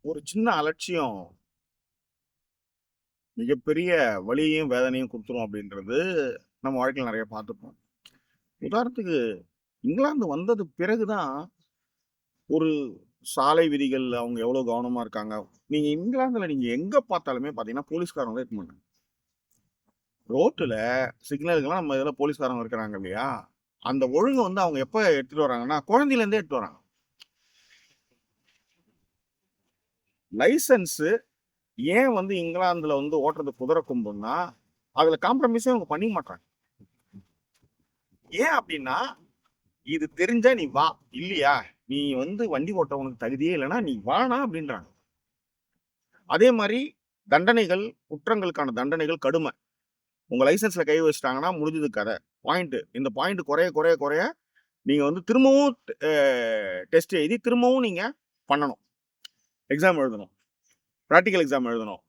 ஒரு சின்ன அலட்சியம் மிகப்பெரிய வலியையும் வேதனையும் கொடுத்துரும் அப்படின்றது நம்ம வாழ்க்கையில் நிறைய பார்த்துப்போம். உதாரணத்துக்கு இங்கிலாந்து வந்தது பிறகுதான் ஒரு சாலை விதிகள் அவங்க எவ்வளவு கவனமா இருக்காங்க. நீங்க இங்கிலாந்துல நீங்க எங்க பார்த்தாலுமே பாத்தீங்கன்னா போலீஸ்காரங்க தான் இருக்க மாட்டாங்க. ரோட்டுல சிக்னலுக்கெல்லாம் நம்ம இதுல போலீஸ்காரங்க இருக்கிறாங்க இல்லையா? அந்த ஒழுங்கு வந்து அவங்க எப்ப எடுத்துட்டு வராங்கன்னா குழந்தையில இருந்தே எடுத்துட்டு வராங்க. லைசன்ஸ் ஏன் வந்து இங்கிலாந்துல வந்து ஓட்டுறது குதிரை கொம்புன்னா அதுல காம்ப்ரமைஸே அவங்க பண்ணிக்க மாட்டாங்க. ஏன் அப்படின்னா இது தெரிஞ்சா நீ வா, இல்லையா நீ வந்து வண்டி ஓட்ட உனக்கு தகுதியே இல்லைன்னா நீ வானா அப்படின்றாங்க. அதே மாதிரி தண்டனைகள், குற்றங்களுக்கான தண்டனைகள் கடுமை. உங்க லைசன்ஸ்ல கை வச்சுட்டாங்கன்னா முடிஞ்சது கதை. பாயிண்ட் இந்த பாயிண்ட் குறைய குறைய குறைய நீங்க வந்து திரும்பவும் டெஸ்ட் எழுதி திரும்பவும் நீங்க பண்ணணும். எக்ஸாம் எழுதணும், ப்ராக்டிக்கல் எக்ஸாம் எழுதணும்.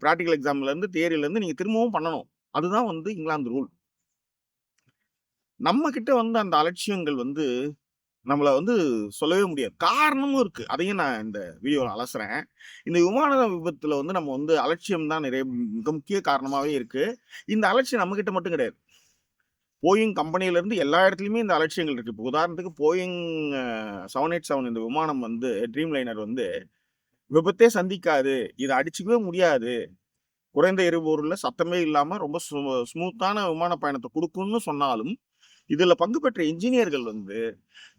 ப்ராக்டிக்கல் எக்ஸாம்ல இருந்து தியரியில இருந்து நீங்க திரும்பவும் பண்ணணும். அதுதான் வந்து இங்கிலாந்து ரூல். நம்ம கிட்ட வந்து அந்த அலட்சியங்கள் வந்து நம்மள வந்து சொல்லவே முடியாது. காரணமும் இருக்கு. அதையும் நான் இந்த வீடியோல அலசுறேன். இந்த விமான விபத்துல வந்து நம்ம வந்து அலட்சியம் தான் மிக முக்கிய காரணமாவே இருக்கு. இந்த அலட்சியம் நம்மகிட்ட மட்டும் கிடையாது. போயிங் கம்பெனியில இருந்து எல்லா இடத்துலயுமே இந்த அலட்சியங்கள் இருக்கு. இப்போ உதாரணத்துக்கு போயிங் 787 இந்த விமானம் வந்து ட்ரீம் லைனர் வந்து விபத்தே சந்திக்காது. இத அடிச்சுக்கவே முடியாது. குறைந்த எரிபொருள்ல சத்தமே இல்லாம ரொம்ப ஸ்மூத்தான விமான பயணத்த குடுக்கும்னு சொன்னாலும், இதுல பங்கு பெற்ற என்ஜினியர்கள் வந்து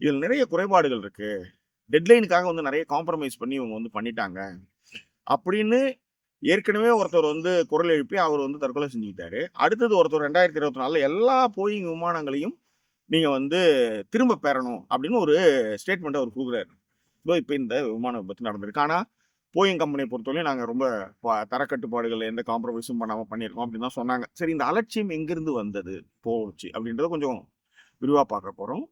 இதுல நிறைய குறைபாடுகள் இருக்கு. டெட்லைனுக்காக வந்து நிறைய காம்ப்ரமைஸ் பண்ணி இவங்க வந்து பண்ணிட்டாங்க. அப்படின்னு ஏற்கனவே ஒருத்தர் வந்து குரல் எழுப்பி அவர் வந்து தற்கொலை செஞ்சுக்கிட்டாரு. அடுத்தது ஒருத்தர் 2024ல எல்லா போயிங் விமானங்களையும் நீங்க வந்து திரும்ப பெறணும் அப்படின்னு ஒரு ஸ்டேட்மெண்ட் அவர் குடுக்குறாரு. இதோ இப்ப இந்த விமான விபத்து நடந்திருக்கு. ஆனா போயிங் கம்பெனியை பொறுத்தவரையும் நாங்க ரொம்ப தரக்கட்டுப்பாடுகள் எந்த காம்ப்ரமைஸும் பண்ணாம பண்ணியிருக்கோம் அப்படின்னு தான் சொன்னாங்க. சரி, இந்த அலட்சியம் எங்கிருந்து வந்தது, போச்சு அப்படின்றத கொஞ்சம் விரிவா பார்க்க போறோம்.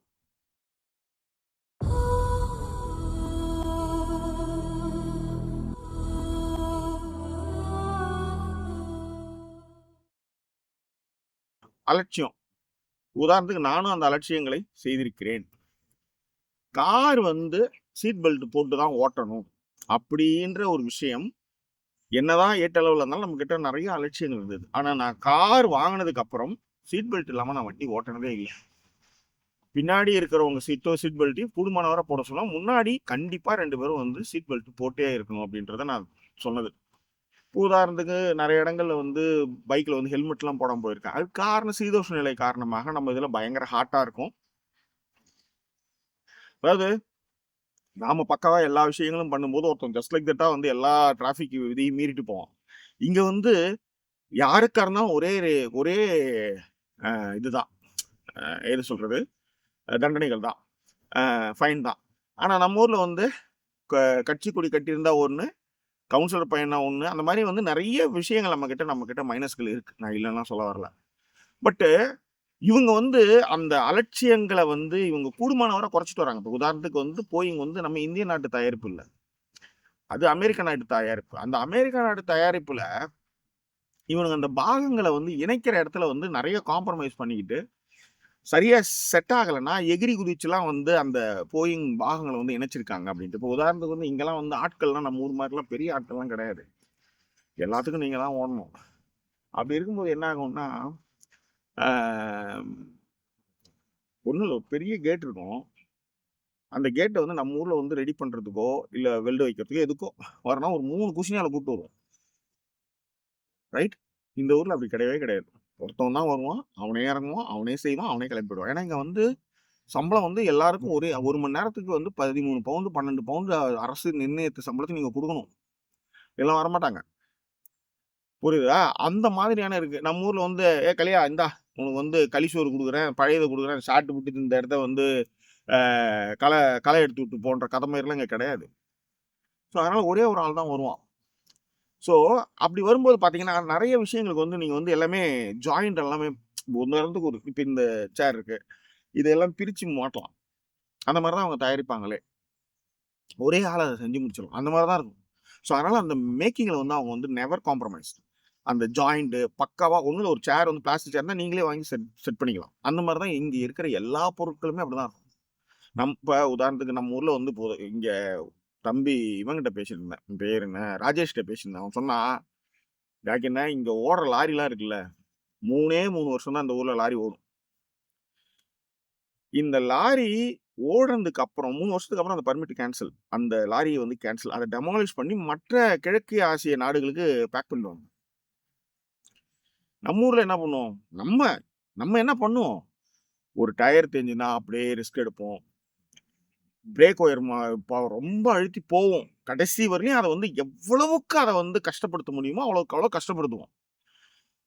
அலட்சியம். உதாரணத்துக்கு நானும் அந்த அலட்சியங்களை செய்திருக்கிறேன். கார் வந்து சீட் பெல்ட் போட்டு தான் ஓட்டணும் அப்படின்ற ஒரு விஷயம் என்னதான் ஏட்டளவுல இருந்தாலும் நம்ம கிட்ட நிறைய அலட்சியங்கள் இருந்தது. ஆனா நான் கார் வாங்கினதுக்கு அப்புறம் சீட் பெல்ட் இல்லாம நான் வண்டி ஓட்டினதே இல்லை. பின்னாடி இருக்கிறவங்க சீட் பெல்ட்டையும் கூடுமான வரை போட சொன்னா, முன்னாடி கண்டிப்பா 2 பேரும் வந்து சீட் பெல்ட் போட்டே இருக்கணும் அப்படின்றத நான் சொன்னது. உதாரணத்துக்கு நிறைய இடங்கள்ல வந்து பைக்ல வந்து ஹெல்மெட்லாம் போடாம போயிருக்கேன். அது காரணம் சீதோஷ்ண நிலை காரணமாக நம்ம இதுல பயங்கர ஹாட்டா இருக்கும். அதாவது நாம பக்காவா எல்லா விஷயங்களும் பண்ணும்போது ஒருத்தன் ஜஸ்ட் லைக் தட்டா வந்து எல்லா டிராஃபிக் விதியும் மீறிட்டு போவான். இங்க வந்து யாருக்கா இருந்தாலும் ஒரே ஒரே இதுதான். எது சொல்றது? தண்டனைகள் தான். ஃபைன் தான். ஆனா நம்ம ஊர்ல வந்து க கட்சி கொடி கட்டியிருந்தா ஒண்ணு, கவுன்சிலர் பையன்னா ஒண்ணு, அந்த மாரி வந்து நெறைய விஷயங்கள் நம்ம கிட்ட மைனஸ்கள் இருக்கு. நான் இல்லன்னுலாம் சொல்ல வரல. பட்டு இவங்க வந்து அந்த அலட்சியங்கள வந்து இவங்க கூடுமான வரை குறைச்சுட்டு வராங்க. இப்ப உதாரணத்துக்கு வந்து போயிங் வந்து நம்ம இந்திய நாட்டு தயாரிப்பு இல்ல. அது அமெரிக்க நாட்டு தயாரிப்பு. அந்த அமெரிக்கா நாட்டு தயாரிப்புல இவனுங்க அந்த பாகங்கள வந்து இணைக்கிற இடத்துல வந்து நெறைய காம்ப்ரமைஸ் பண்ணிக்கிட்டு, சரியா செட் ஆகலன்னா, எகிறி குதிச்சுலாம் வந்து அந்த போயிங் பாகங்கள வந்து இணைச்சிருக்காங்க அப்படின்ட்டு. இப்போ உதாரணத்துக்கு வந்து இங்கலாம் வந்து ஆட்கள்லாம் நம்ம ஊர் மாரிலாம் பெரிய ஆட்கள்லாம் கிடையாது. எல்லாத்துக்கும் நீங்க தான் ஓடணும். அப்படி இருக்கும்போது என்ன ஆகும்னா, ஆ ஒண்ணும் இல்ல, ஒரு பெரிய கேட் இருக்கும். அந்த கேட்ட வந்து நம்ம ஊர்ல வந்து ரெடி பண்றதுக்கோ, இல்ல வெல்டு வைக்கிறதுக்கோ எதுக்கோ வரனா ஒரு 3 குஷினியால கூட்டு வருவோம். ரைட்? இந்த ஊர்ல அப்படி கிடையவே கிடையாது. ஒருத்தவன் தான் வருவான், அவனே இறங்குவான், அவனே செய்வான், அவனே கிளம்பி போயிடுவான். ஏன்னா இங்க வந்து சம்பளம் வந்து எல்லாருக்கும் ஒரே 1 மணி நேரத்துக்கு வந்து 13 பவுண்டு, 12 பவுண்டு அரசு நிர்ணயித்த சம்பளத்த நீங்க குடுக்கணும். எல்லாம் வரமாட்டாங்க. புரியுதா? அந்த மாதிரியான இருக்கு. நம்ம ஊர்ல வந்து, கலியா இந்தா உனக்கு வந்து களி சோறு குடுக்குறேன், பழையத குடுக்குறேன், சாப்பிட்டு புட்டு இந்த இடத்த வந்து ஆ களை களை எடுத்து விட்டு போன்ற கதை மாரிலாம் இங்க கிடையாது. ஸோ அதனால ஒரே ஒரு ஆள் தான் வருவான். ஸோ அப்படி வரும்போது பார்த்தீங்கன்னா, நெறைய விஷயங்களுக்கு வந்து நீங்க வந்து எல்லாமே ஜாயிண்ட் எல்லாமே உதாரணத்துக்கு ஒரு இப்ப இந்த சேர் இருக்கு. இதெல்லாம் பிரிச்சு மாட்டலாம். அந்த மாரி தான் அவங்க தயாரிப்பாங்களே. ஒரே ஆள் அத செஞ்சு முடிச்சிரும். அந்த மாரி தான் இருக்கும். ஸோ அதனால அந்த மேக்கிங்ல வந்து அவங்க வந்து நெவர் காம்ப்ரமைஸ். அந்த ஜாயிண்ட் பக்காவா ஒண்ணும் இல்ல, ஒரு சேர் வந்து பிளாஸ்டிக் சேர்னா நீங்களே வாங்கி செட் செட் பண்ணிக்கலாம். அந்த மாரி தான் இங்க இருக்கிற எல்லா பொருட்களுமே அப்படிதான் இருக்கும். இப்ப உதாரணத்துக்கு நம்ம ஊர்ல வந்து இங்க தம்பி இவன்கிட்ட பேசியிருந்தேன். பேர் என்ன? ராஜேஷ்கிட்ட பேசியிருந்தேன். அவன் சொன்னான், "யாக்கின்னா இங்க ஓடுற லாரிலாம் இருக்குல்ல, 3 வருஷம் தான் இந்த ஊர்ல லாரி ஓடும். இந்த லாரி ஓடுனதுக்கு அப்புறம் 3 வருஷத்துக்கு அப்புறம் அந்த பர்மிட் கேன்சல். அந்த லாரிய வந்து கேன்சல். அத டெமாலிஷ் பண்ணி மற்ற கிழக்கு ஆசிய நாடுகளுக்கு பேக் பண்ணிடுவாங்க. நம்ம ஊர்ல என்ன பண்ணுவோம்? நம்ம நம்ம என்ன பண்ணுவோம்? ஒரு டயர் தேஞ்சுதுன்னா அப்படியே ரிஸ்க் எடுப்போம். பிரேக் ஒயர் ரொம்ப அழுத்தி போவோம். கடைசி வரையும் அத வந்து எவ்வளவுக்கு அத வந்து கஷ்டப்படுத்த முடியுமோ, அவ்வளவுக்கு அவ்வளோ கஷ்டப்படுத்துவோம்.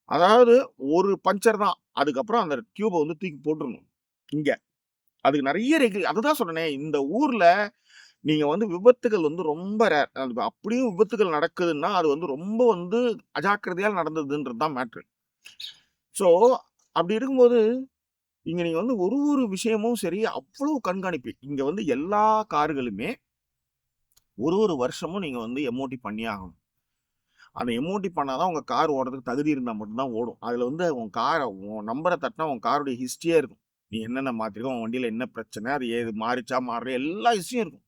அதாவது ஒரு பஞ்சர் தான். அதுக்கப்புறம் அந்த டியூப வந்து தூக்கி போட்டுறணும். இங்க. அதுக்கு நெறைய அதுதான் சொன்னேனே, இந்த ஊர்ல நீங்க வந்து விபத்துகள் வந்து ரொம்ப ரேர். அது அப்படியும் விபத்துகள் நடக்குதுன்னா, அது வந்து ரொம்ப வந்து அஜாக்கிரதையா நடந்ததுன்றது தான் மேட்ரு. ஸோ, அப்படி இருக்கும்போது, இங்க நீங்க வந்து ஒரு ஒரு விஷயமும் சரி, அவ்வளவு கண்காணிப்பு. இங்க வந்து எல்லா கார்களுமே ஒரு ஒரு வருஷமும் நீங்க வந்து எம்ஓடி பண்ணியே ஆகணும். அந்த எம்ஓடி பண்ணா தான் உங்க கார் ஓடுறதுக்கு தகுதி இருந்தா மட்டும் தான் ஓடும். அதுல வந்து உன் நம்பர தட்டுனா உன் காருடைய ஹிஸ்டரியே இருக்கும். நீ என்னென்ன மாத்திருக்க, உன் வண்டியில என்ன பிரச்சனை, அது ஏது மாறிச்சா, மாறலையா எல்லா ஹிஸ்டரியும் இருக்கும்.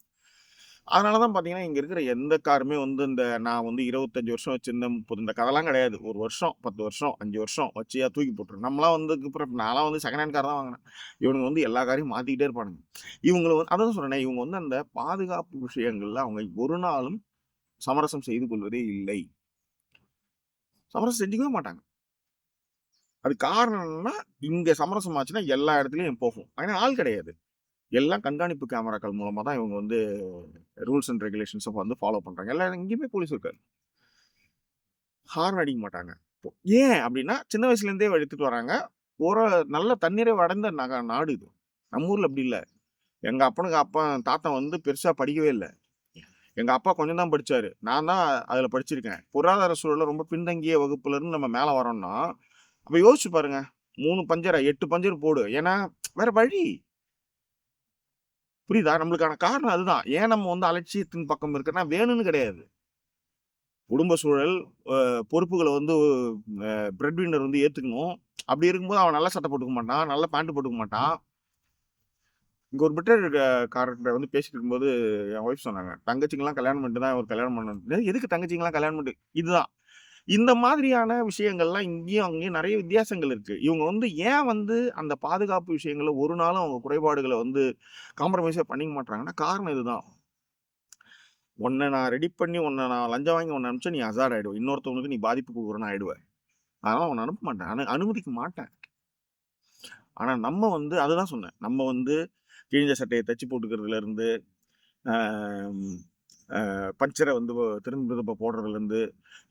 அதனால தான் பார்த்தீங்கன்னா, இங்க இருக்கிற எந்த காருமே வந்து நான் வந்து 25 வருஷம் வச்சிருந்தேன், 30 இந்த கதைலாம் கிடையாது. 1 வருஷம், 10 வருஷம், 5 வருஷம் வச்சியா தூக்கி போட்டுரும். நம்மலாம் வந்ததுக்கு அப்புறம் நான்லாம் வந்து செகண்ட் ஹேண்ட் கார் தான் வாங்குனேன். இவனுங்க வந்து எல்லா காரையும் மாத்திக்கிட்டே இருப்பானுங்க. இவங்கள வந்து அதான் சொன்னேனே, இவங்க வந்து அந்த பாதுகாப்பு விஷயங்கள்ல அவங்க ஒரு நாளும் சமரசம் செய்து கொள்வதே இல்லை. சமரசம் செஞ்சுக்கவே மாட்டாங்க. அதுக்கு காரணம் என்னன்னா, இங்க சமரசம் ஆச்சுன்னா எல்லா இடத்துலயும் போகும். ஆனா ஆள் கிடையாது. எல்லாம் கண்காணிப்பு கேமராக்கள் மூலமா தான் இவங்க வந்து ரூல்ஸ் அண்ட் ரெகுலேஷன்ஸ வந்து ஃபாலோ பண்றாங்க. எல்லா எங்கேயுமே போலீஸ் இருக்காது. ஹார்ன் அடிக்க மாட்டாங்க. ஏன் அப்டின்னா, சின்ன வயசுலேருந்தே எடுத்துட்டு வராங்க. ஒரு நல்ல தன்னிறைவு அடைந்த நாடு இது. நம்ம ஊர்ல அப்டி இல்ல. எங்க தாத்தன் வந்து பெருசா படிக்கவே இல்ல. எங்க அப்பா கொஞ்சம் தான் படிச்சாரு. நான் தான் அதுல படிச்சிருக்கேன். பொருளாதார சூழல்ல ரொம்ப பின்தங்கிய வகுப்புலருந்து நம்ம மேல வரோம்னா, அப்ப யோசிச்சு பாருங்க. 3 பஞ்சரா 8 பஞ்சர் போடு. ஏன்னா, வேற வழி. புரியுதா? நம்மளுக்கான காரணம் அதுதான். ஏன் நம்ம வந்து அலட்சியத்தின் பக்கம் இருக்குன்னா, வேணும்னு கிடையாது. குடும்ப சூழல், பொறுப்புகள வந்து பிரெட் வின்னர் வந்து ஏத்துக்கணும். அப்படி இருக்கும்போது அவன் நல்ல சட்டை போட்டுக்க மாட்டான். நல்ல பேண்ட் போட்டுக்க மாட்டான். இங்க ஒரு காரர்ட்ட வந்து பேசிட்டு இருக்கும்போது என் ஒய்ஃப் சொன்னாங்க. தங்கச்சிங்கலாம் கல்யாணம் பண்ணிட்டு தான் ஒரு கல்யாணம் பண்ணணும். எதுக்கு தங்கச்சிங்கலாம் கல்யாணம் பண்ணிட்டு இதுதான். இந்த மாதிரியான விஷயங்கள்லாம் இங்கேயும், அங்கேயும் நெறைய வித்தியாசங்கள் இருக்கு. இவங்க வந்து ஏன் வந்து அந்த பாதுகாப்பு விஷயங்கள்ல ஒரு நாளும் அவங்க குறைபாடுகள வந்து காம்ப்ரமைஸே பண்ணிக்க மாட்றாங்கன்னா, காரணம் இதுதான். உன்ன நான் லஞ்சம் வாங்கி உன்ன அனுப்பிச்சா நீ அசாட் ஆயிடுவ. இன்னொருத்தவங்களுக்கு நீ பாதிப்பு குடுக்குறவனா ஆயிடுவ. அதனால உன்ன அனுப்ப மாட்டேன். அனுமதிக்க மாட்டேன். ஆனா நம்ம வந்து அதுதான் சொன்னேன். நம்ம வந்து கிழிஞ்ச சட்டைய தச்சு போட்டுக்கிறதுலருந்து, அ பஞ்சர வந்து திரும்ப திரும்ப போடுறதுலருந்து,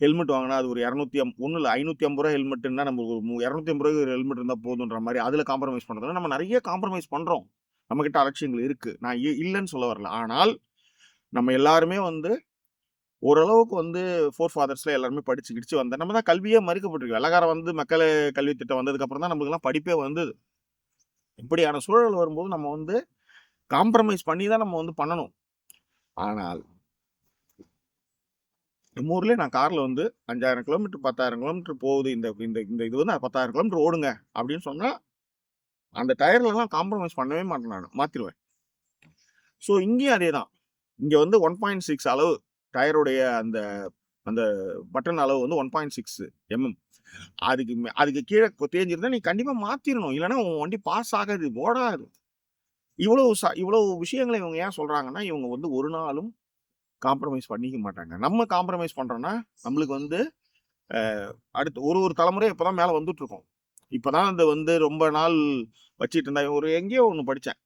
ஹெல்மெட் வாங்குனா அது ஒரு 250 ஒண்ணும் இல்ல ரூ. 550 ஹெல்மெட்டுன்னா நம்ம ஒரு ரூ. 250 ஒரு ஹெல்மெட் இருந்தா போதுன்ற மாரி அதுல காம்ப்ரமைஸ் பண்றதுல நம்ம நெறைய காம்ப்ரமைஸ் பண்றோம். நம்மகிட்ட அலட்சியங்கள் இருக்கு. நான் இல்லன்னு சொல்ல வரல. ஆனால் நம்ம எல்லாருமே வந்து ஓரளவுக்கு வந்து ஃபோர் ஃபாதர்ஸ்ல எல்லாருமே படிச்சு கிடிச்சு நம்ம தான் கல்வியே மறுக்கப்பட்டிருக்கு. வெள்ளைக்காரன் வந்து மக்கள் கல்வி திட்டம் வந்ததுக்கு அப்புறம் தான் நம்மளுக்கெல்லாம் படிப்பே வந்தது. இப்படியான சூழல் வரும்போது நம்ம வந்து காம்ப்ரமைஸ் பண்ணி தான் நம்ம வந்து பண்ணணும். ஆனால் நம்ம ஊர்லயே நான் கார்ல வந்து 5000 கிலோமீட்டர், 10,000 கிலோமீட்டர் போகுது. இந்த இந்த இந்த இது வந்து 10,000 கிலோமீட்டர் ஓடுங்க அப்படின்னு சொன்னா, அந்த டயர்லலாம் காம்ப்ரமைஸ் பண்ணவே மாட்டேன் நானு. மாத்திருவேன். ஸோ இங்கேயும் அதேதான். இங்க வந்து 1.6 அளவு டயருடைய அந்த அந்த பட்டன் அளவு வந்து 1.6 எம்எம். அதுக்கு கீழ தேஞ்சிருந்தா நீ கண்டிப்பா மாத்திரணும். இல்லன்னா உன் வண்டி பாஸ் ஆகாது, ஓடாது. இவ்வளவு விஷயங்கள இவங்க ஏன் சொல்றாங்கன்னா, இவங்க வந்து ஒரு நாளும் காம்ப்ரமைஸ் பண்ணிக்க மாட்டாங்க. நம்ம காம்ப்ரமைஸ் பண்றோம்னா, நம்மளுக்கு வந்து அடுத்து ஒரு ஒரு தலைமுறை இப்பதான் மேல வந்துட்டுருக்கோம். இப்பதான் அந்த வந்து ரொம்ப நாள் வச்சுட்டு இருந்தா எங்கேயோ ஒண்ணு படிச்சேன்.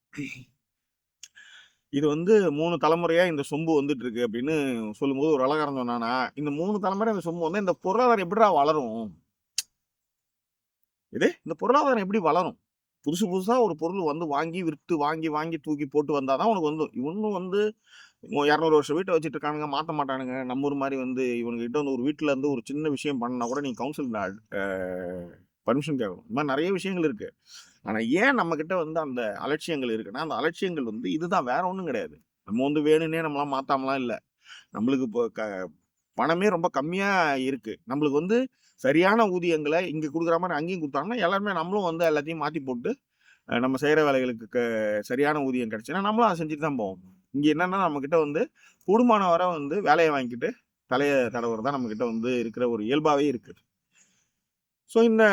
இது வந்து 3 தலைமுறையா இந்த சொம்பு வந்துட்டு இருக்கு அப்படின்னு சொல்லும்போது ஒரு வெள்ளைக்காரன் சொன்னானா, இந்த 3 தலைமுறையா இந்த சொம்பு வந்தா இந்த பொருளாதாரம் எப்படிடா வளரும்? இந்த பொருளாதாரம் எப்படி வளரும்? புதுசு புதுசா ஒரு பொருள் வந்து வாங்கி விற்று வாங்கி வாங்கி தூக்கி போட்டு வந்தா தான் உனக்கு வந்து இவனும் வந்து 200 வருஷம் வீட்ட வச்சுட்டு இருக்கானுங்க, மாத்த மாட்டானுங்க. நம்ம ஊர் மாரி வந்து இவனுங்ககிட்ட வந்து ஒரு வீட்ல இருந்து ஒரு சின்ன விஷயம் பண்ணா கூட நீ கவுன்சில் பர்மிஷன் கேட்கணும். இந்த மாரி நெறைய விஷயங்கள் இருக்கு. ஆனா ஏன் நம்மகிட்ட வந்து அந்த அலட்சியங்கள் இருக்குன்னா, அந்த அலட்சியங்கள் வந்து இதுதான் வேற ஒண்ணும் கிடையாது. நம்ம வந்து வேணும்னே நம்மலாம் மாத்தாமலாம் இல்ல. நம்மளுக்கு இப்போ பணமே ரொம்ப கம்மியா இருக்கு. நம்மளுக்கு வந்து சரியான ஊதியங்கள இங்க குடுக்குற மாரி அங்கேயும் குடுத்தாங்கன்னா, எல்லாருமே நம்மளும் வந்து எல்லாத்தையும் மாத்தி போட்டு, நம்ம செய்ற வேலைகளுக்கு சரியான ஊதியம் கிடைச்சுன்னா, நம்மளும் அத செஞ்சுட்டு தான் போவோம். இங்க என்னன்னா நம்மகிட்ட வந்து கூடுமான வரை வந்து வேலையை வாங்கிட்டு தலையை தடவுறது தான் நம்மகிட்ட வந்து இருக்கிற ஒரு இயல்பாவே இருக்கு. ஸோ இந்த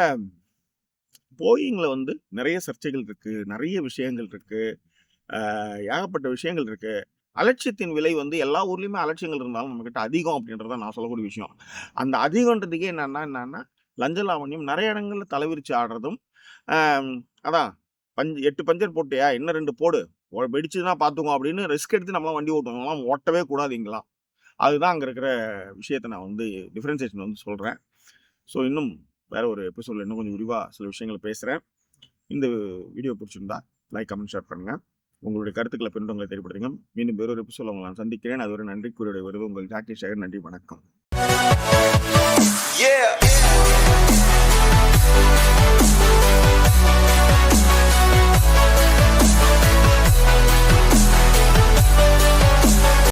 போயிங்ல வந்து நிறைய சர்ச்சைகள் இருக்கு, நிறைய விஷயங்கள் இருக்கு, ஏகப்பட்ட விஷயங்கள் இருக்கு. அலட்சியத்தின் விலை வந்து எல்லா ஊர்லயுமே அலட்சியங்கள் இருந்தாலும் நம்மகிட்ட அதிகம் அப்படின்றத நான் சொல்லக்கூடிய விஷயம். அந்த அதிகன்றதுக்கே என்னன்னா லஞ்ச லாவண்யம் நிறைய இடங்கள்ல தலைவிரிச்சு ஆடுறதும், ஆம், அதான் 8 பஞ்சர் போட்டியா இன்னும் 2 போடு, வெடிச்சுதுன்னா பார்த்துக்கோ அப்படின்னு ரிஸ்க் எடுத்து நம்மளாம் வண்டி ஓட்டுவோம், ஓட்டவே கூடாது இங்கெல்லாம். அதுதான் அங்கே இருக்கிற விஷயத்தை நான் வந்து டிஃப்ரென்சியேஷன் வந்து சொல்கிறேன். ஸோ இன்னும் வேற ஒரு எபிசோடில் இன்னும் கொஞ்சம் விரிவாக சில விஷயங்களை பேசுகிறேன். இந்த வீடியோ பிடிச்சிருந்தா லைக், கமெண்ட், ஷேர் பண்ணுங்கள். உங்களுடைய கருத்துக்களை பின்னங்களை தெரியப்படுத்துங்க. மீண்டும் வேறொரு எபிசோட உங்களை நான் சந்திக்கிறேன். அது ஒரு நன்றி கூறிய வருது உங்கள் ஜாக்கி ஷேகர். நன்றி, வணக்கம்.